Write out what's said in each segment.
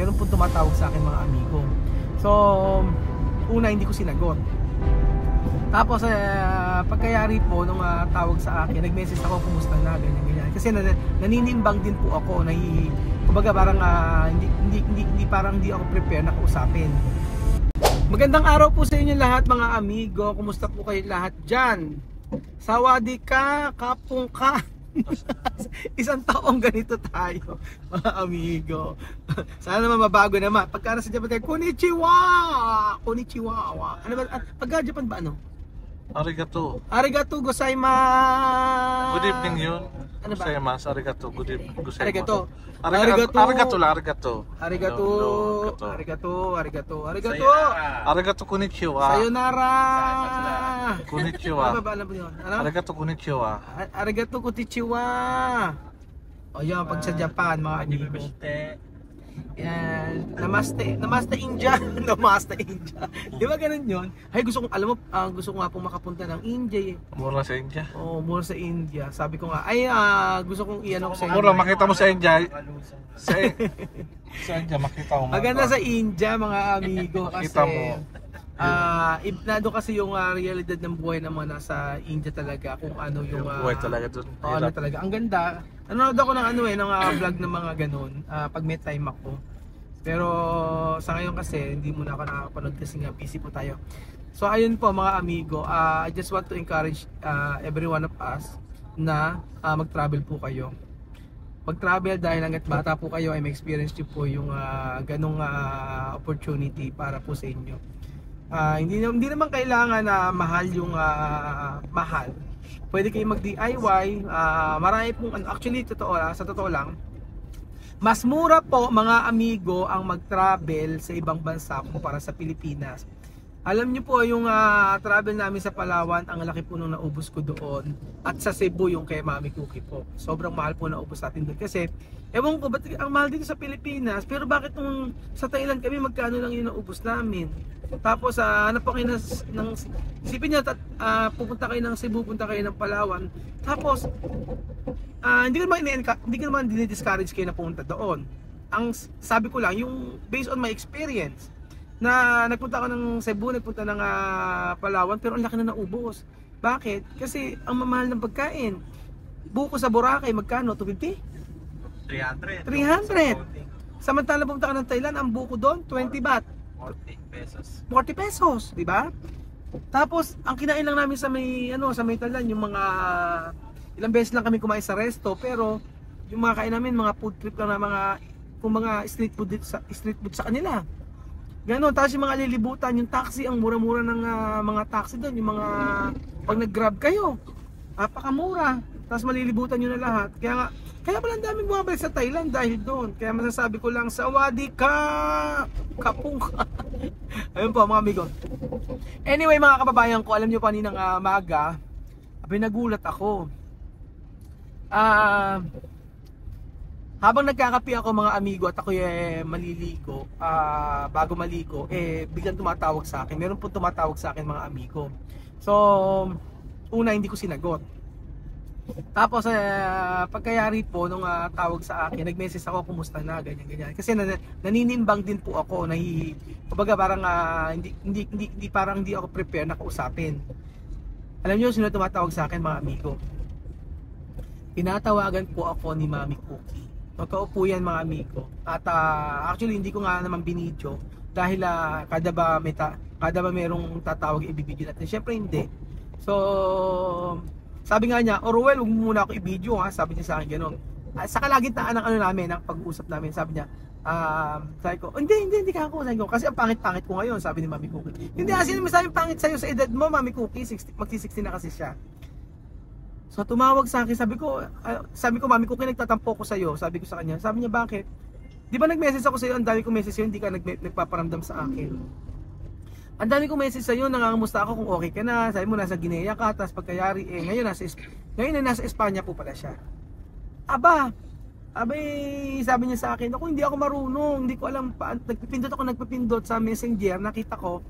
meron po tumatawag sa akin mga amigo. So, una hindi ko sinagot. Tapos pagkayari po nung tawag sa akin, nag-message ako kumusta na ganyan. Kasi naninimbang din po ako, kumbaga parang hindi ako prepare na kausapin. Magandang araw po sa inyo lahat mga amigo. Kumusta po kayo lahat diyan? Sawadee kapung ka. Isang taong ganito tayo mga amigo. Sana naman mabago naman. Pagka sa Japan tayo, konnichiwa. Ano ba? Pagka Japan ba ano? Arigato. Arigato gozaimasu. Good evening yun. Ano ba? Gozaimasu. Arigato. Good evening. Arigato. Arigato lang. Arigato. Arigato. No. Arigato. Arigato konnichiwa. Sayonara. Konnichiwa. Ano ba alam mo yun? Ano? Arigato konnichiwa. Arigato konnichiwa. O yan, pag sa Japan mga amigo. Yan. Namaste India. Namaste India. Di ba ganun yun? Ay, gusto ko, alam mo, gusto ko nga pong makapunta ng India eh. Mura sa India. Oo, mura sa India. Sabi ko nga, ay, gusto kong iyan ako sa Mura, makita mo sa India. Sa India, makita mo. Maganda sa India mga amigo kasi Makita mo. nado kasi yung realidad ng buhay ng mga nasa India talaga, kung ano yung buhay talaga dun. ano talaga. Ang ganda. Nanonood ako ng ng vlog ng mga ganun pag may time ako. Pero sa ngayon kasi hindi muna ako nakakapanood kasi nga busy po tayo. So ayun po mga amigo, I just want to encourage every one of us na mag-travel po kayo. Mag-travel dahil hangga't bata po kayo ay may experience niyo po yung ganung opportunity para po sa inyo. Hindi naman kailangan na mahal yung mahal. Pwede kayong mag-DIY. Marami pong actually sa totoo lang, mas mura po mga amigo ang mag-travel sa ibang bansa kumpara sa Pilipinas. Alam niyo po yung travel namin sa Palawan, ang laki po nung naubos ko doon. At sa Cebu yung kay Mami Cookie po. Sobrang mahal po naubos natin doon. Kasi, ewan ko, ba't ang mahal dito sa Pilipinas? Pero bakit nung sa Thailand kami, magkano lang yung naubos namin? Tapos, hanap po kayo isipin nyo, pupunta kayo ng Cebu, punta kayo ng Palawan. Tapos, hindi ko naman dinidiscourage kayo na pumunta doon. Ang sabi ko lang, yung based on my experience, na nagpunta ako ng Cebu, nagpunta ng Palawan, pero ang laki na naubos. Bakit? Kasi ang mamahal ng pagkain. Buko sa Boracay, magkano? 250? 300. Samantala pumunta ka ng Thailand, ang buko doon, 20 baht. 40 pesos, di ba? Tapos, ang kinain lang namin sa may Thailand, yung mga ilang beses lang kami kumain sa resto, pero yung mga kain namin, mga food trip lang na mga street food sa kanila. Ganon, tapos yung mga lilibutan, yung taxi, ang mura-mura ng mga taxi doon, yung mga pag nag-grab kayo, napakamura. Tapos malilibutan nyo na lahat. Kaya pala ang daming bumabalik sa Thailand dahil doon. Kaya masasabi ko lang, sawadee kapung ka. Ayun po mga amigo. Anyway mga kababayan ko, alam nyo pa ninang maga, nagulat ako. Habang nagkakape ako mga amigo at ako maliligo, bago maligo, biglang tumatawag sa akin. Meron po tumatawag sa akin mga amigo. So, una hindi ko sinagot. Tapos pagkayari po nung tawag sa akin, nag-message ako kumusta na ganyan. Kasi naninimbang din po ako, kumbaga parang hindi ako prepare na kausapin. Alam niyo sino tumatawag sa akin mga amigo? Tinatawagan po ako ni Mami Cookie. Totoo po yan mga amigo. At actually hindi ko nga naman binidyo dahil kada ba merong tatawag ibibidyo natin. Syempre hindi. So sabi nga niya, Orwell, huwag mo muna ako i-video ha. Sabi niya sa akin gano'n. Sa kalagitnaan ng namin, ng pag-uusap namin, sabi niya, sabi ko, hindi ka ako. Sabi ko, kasi ang pangit-pangit ko ngayon, sabi ni Mami Cookie. Hindi, sino masabing pangit sa'yo sa edad mo, Mami Cookie? Magsi-60 na kasi siya. So tumawag sa akin, sabi ko, Mami Cookie, nagtatampo ko sa'yo. Sabi ko sa kanya, sabi niya, bakit? Di ba nag-message ako sa'yo, ang dami kong message sa'yo, hindi ka nagpaparamdam sa akin. Ang dami kong message sa'yo, nangangamusta ako kung okay ka na. Sabi mo, nasa Guinea ka, tapos pagkayari, ngayon nasa Espanya po pala siya. Sabi niya sa akin, hindi ako marunong, hindi ko alam, nagpipindot sa messenger, nakita ko,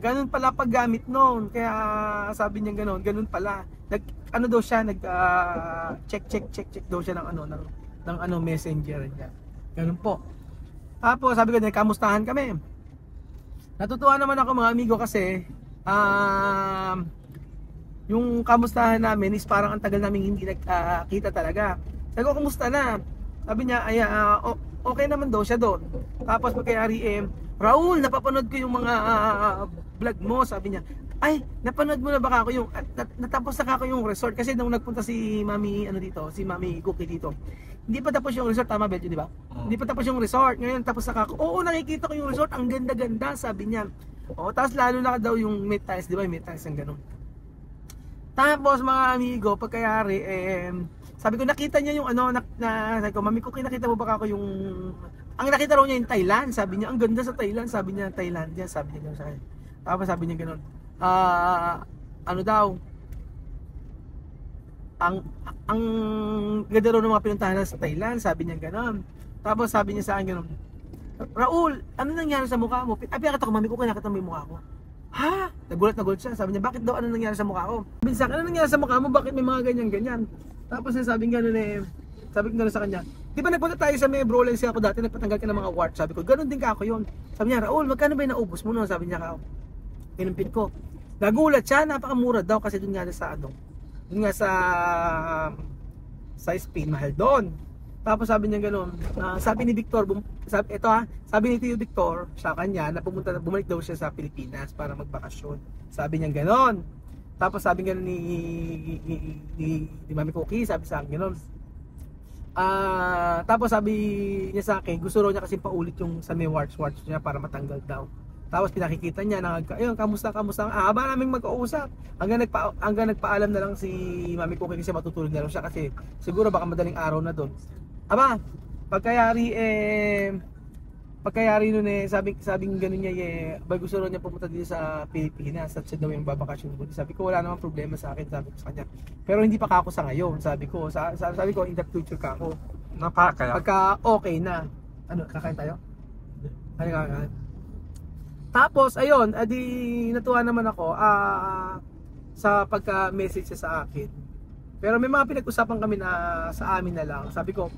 ganun pala paggamit noon. Kaya sabi niya ganun pala. Check daw siya ng messenger niya. Ganun po. Tapos sabi ko, kamustahan kami. Natutuwa naman ako mga amigo kasi yung kamustahan namin is parang ang tagal namin hindi nagkita talaga. Sabi ko, kumusta na? Sabi niya, ay, okay naman daw siya doon. Tapos pagkayari, Raul, napapanood ko yung mga vlog mo, sabi niya. Ay, napanood mo na ba ako yung, natapos na ako yung resort. Kasi nung nagpunta si Mami, si Mami Cookie dito. Hindi pa tapos yung resort, tama Betty, di ba? Hindi pa tapos yung resort. Ngayon tapos na ako. Oo, nakikita ko yung resort, ang ganda-ganda, sabi niya. Oo, tapos lalo na daw yung mid tiles, di ba? Mid tiles ang ganun. Tapos mga amigo, pagkayari, sabi ko nakita niya yung sabi ko, Mami Cookie, nakita mo ba ako yung, ang nakita raw niya yung Thailand, sabi niya, ang ganda sa Thailand, sabi niya, Thailandia, sabi niya sa akin. Tapos sabi niya ganun, ano daw, ang ganda raw ng mga pinuntahan sa Thailand, sabi niya ganun. Tapos sabi niya sa akin ganun, Raul, ano nangyari sa mukha mo? Ay, pinakita ko, Mami Cookie, nakita mo yung mukha ko. Ha? Nagulat siya. Sabi niya, bakit daw? Ano nangyari sa mukha ko? Sabi niya, ano nangyari sa mukha mo? Bakit may mga ganyan-ganyan? Tapos sabi ko gano'n sa kanya, di ba nagpunta tayo sa may Brolens ako dati, nagpatanggal ka ng mga wart? Sabi ko, gano'n din ka ako yun. Sabi niya, Raul, magkano ba yung naubos mo no? Sabi niya ako, kinumpit ko. Nagulat siya, napakamura daw kasi doon nga sa Spain, mahal doon. Tapos sabi niya gano'n, sabi ni Victor, sabi ni Tio Victor sa kanya na bumalik daw siya sa Pilipinas para magbakasyon. Sabi niya gano'n. Tapos sabi gano'n ni Mami Cookie, sabi sa akin gano'n. Tapos sabi niya sa akin, gusto raw niya kasi paulit yung sa may warts niya para matanggal daw. Tapos pinakikita niya na ayun, kamusta? Haba naming mag-uusap. Hanggang nagpaalam na lang si Mami Cookie kasi matutulog na lang siya kasi siguro baka madaling araw na doon. Aba, pagkayari nun sabing gano'n niya gusto rin niya pumunta dito sa Pilipinas at siya daw yung babakasyon ko. Sabi ko wala namang problema sa akin, sabi ko sa kanya. Pero hindi pa ako sa ngayon, sabi ko in the future ka ako. Napakaya. Pagka okay na. Ano, kakain tayo? Ano kakain? Tapos ayun, natuwa naman ako sa pagka-message siya sa akin. Pero may mga pinag-usapan kami na sa amin na lang. Sabi ko,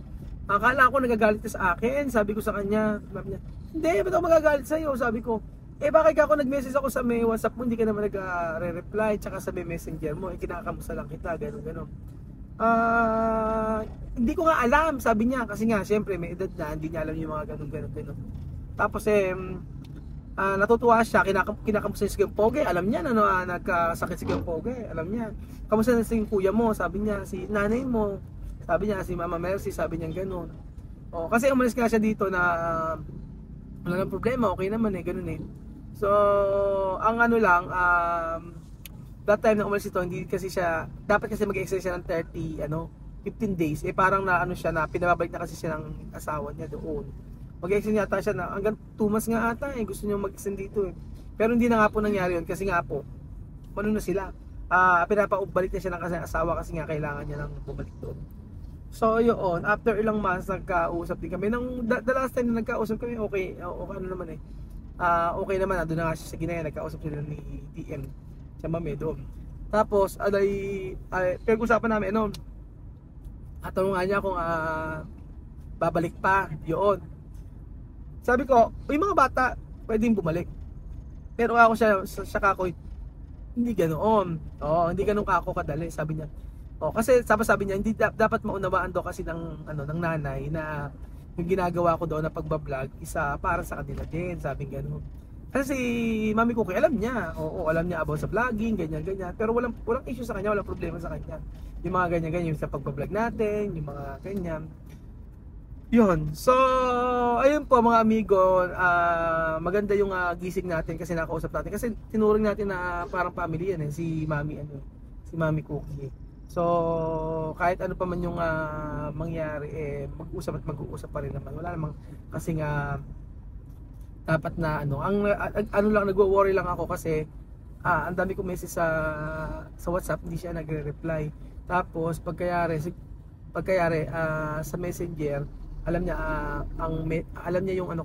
akala ko nagagalit sa akin. Sabi ko sa kanya, sabi niya, hindi, ba't ako magagalit sa'yo? Sabi ko, bakit ako nag-message ako sa may WhatsApp mo, hindi ka naman nag-reply, tsaka sa may messenger mo, kinakamusta lang kita, gano'n. Hindi ko nga alam, sabi niya, kasi nga, syempre, may edad na, hindi niya alam yung mga gano'n. Tapos natutuwa siya, kinakamusta si Poge, alam niya na nagkasakit si Poge, alam niya. Kamusta na si kuya mo, sabi niya, si nanay mo, sabi niya, si Mama Mercy, sabi niya gano'n. Kasi umalis nga siya dito na wala nang problema, okay naman gano'n So, ang that time na umalis ito, hindi kasi siya, dapat kasi mag-extend siya ng 15 days, parang na siya na, pinababalik na kasi siya ng asawa niya doon. Mag-extend yata siya na, hanggang 2 months nga ata gusto niya mag-extend dito Pero hindi na nga po nangyari yun, kasi nga po, na sila. Pinapabalik na siya ng asawa kasi nga kailangan niya nang bumalik doon. So yun, after ilang months nagkausap din kami. The last time na nagkausap kami, okay naman okay naman, doon na nga siya sa Ginaya, nagkausap sila ni DM sa Mame doon. Tapos, pinag-usapan namin, at tanong nga niya kung babalik pa, yun. Sabi ko, yung mga bata, pwedeng bumalik. Pero ako siya kakoy, hindi ganoon. Hindi ganoon kako kadali, sabi niya. Kasi sabi niya, hindi dapat maunawaan daw kasi ng nanay na yung ginagawa ko daw na pagba-vlog isa para sa kanila din, sabi ganoon. Kasi si Mami Cookie alam niya, alam niya about sa vlogging, ganyan. Pero walang issue sa kanya, walang problema sa kanya. Yung mga ganyan sa pagba-vlog natin, yung mga ganyan. Yun. So, ayun po mga amigo, maganda yung gising natin kasi nakausap natin. Kasi tinuring natin na parang family yan si Mami Cookie. So, kahit ano pa man yung mangyari, mag-uusap pa rin naman. Wala namang kasi dapat na lang, nagwo-worry lang ako kasi ang dami kong message sa WhatsApp, hindi siya nagre-reply. Tapos, pagkayari sa Messenger, alam niya yung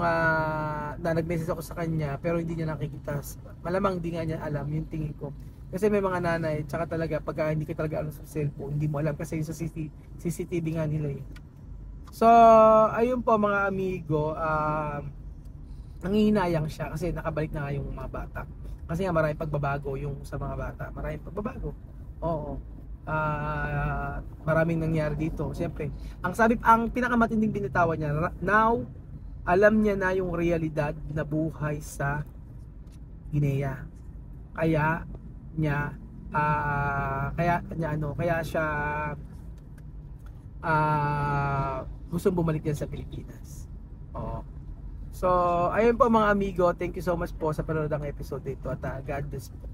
na nag-message ako sa kanya pero hindi niya nakikita. Malamang hindi nga niya alam yung tingin ko. Kasi may mga nanay, tsaka talaga pagka hindi ka talaga alam sa cellphone, hindi mo alam kasi yung sa CCTV nga nila So, ayun po mga amigo, nangihinayang siya kasi nakabalik na nga yung mga bata. Kasi nga maraming pagbabago yung sa mga bata. Maraming pagbabago. Oo. Maraming nangyari dito. Siyempre, ang pinakamatinding binitawan niya, now, alam niya na yung realidad na buhay sa Guinea. Kaya siya gustong bumalik yan sa Pilipinas. Oo. So, ayun po mga amigo, thank you so much po sa panonood ng episode dito at God bless po.